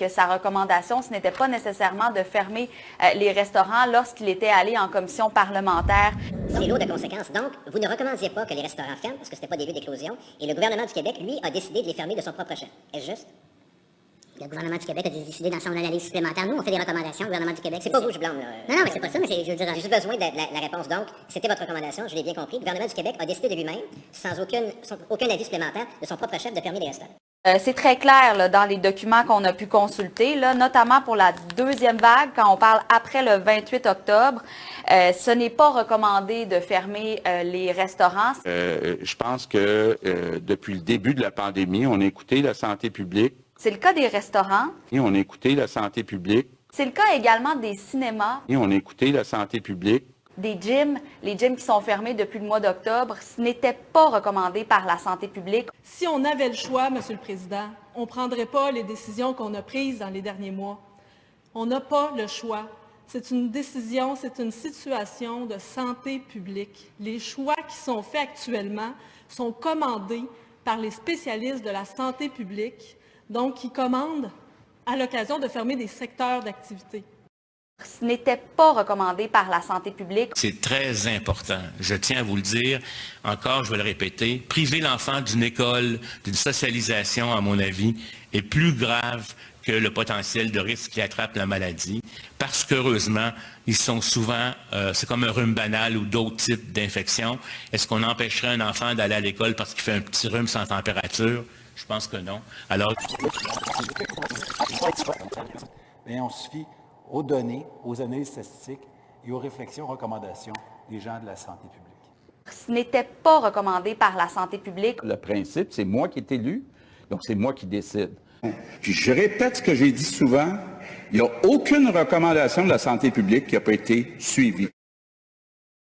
que sa recommandation, ce n'était pas nécessairement de fermer les restaurants lorsqu'il était allé en commission parlementaire. C'est lourd de conséquences. Donc, vous ne recommandiez pas que les restaurants ferment parce que ce n'était pas des lieux d'éclosion. Et le gouvernement du Québec, lui, a décidé de les fermer de son propre chef. Est-ce juste? Le gouvernement du Québec a décidé dans son analyse supplémentaire. Nous, on fait des recommandations. Le gouvernement du Québec, c'est pas vous, je blâme. Non, mais c'est pas ça, mais je veux dire... J'ai juste besoin de la réponse. Donc, c'était votre recommandation, je l'ai bien compris. Le gouvernement du Québec a décidé de lui-même, sans aucun avis supplémentaire, de son propre chef, de fermer les restaurants. C'est très clair là, dans les documents qu'on a pu consulter, là, notamment pour la deuxième vague, quand on parle après le 28 octobre, ce n'est pas recommandé de fermer les restaurants. Je pense que depuis le début de la pandémie, on a écouté la santé publique. C'est le cas des restaurants. Et on a écouté la santé publique. C'est le cas également des cinémas. Et on a écouté la santé publique. Des gyms, les gyms qui sont fermés depuis le mois d'octobre, ce n'était pas recommandé par la santé publique. Si on avait le choix, Monsieur le Président, on ne prendrait pas les décisions qu'on a prises dans les derniers mois. On n'a pas le choix. C'est une décision, c'est une situation de santé publique. Les choix qui sont faits actuellement sont commandés par les spécialistes de la santé publique, donc qui commandent à l'occasion de fermer des secteurs d'activité. Ce n'était pas recommandé par la santé publique. C'est très important. Je tiens à vous le dire. Encore, je vais le répéter. Priver l'enfant d'une école, d'une socialisation, à mon avis, est plus grave que le potentiel de risque qu'il attrape la maladie. Parce qu'heureusement, ils sont souvent, c'est comme un rhume banal ou d'autres types d'infections. Est-ce qu'on empêcherait un enfant d'aller à l'école parce qu'il fait un petit rhume sans température? Je pense que non. Alors... Bien, on se fie aux données, aux analyses statistiques et aux réflexions, recommandations des gens de la santé publique. Ce n'était pas recommandé par la santé publique. Le principe, c'est moi qui est élu, donc c'est moi qui décide. Puis je répète ce que j'ai dit souvent, il n'y a aucune recommandation de la santé publique qui n'a pas été suivie.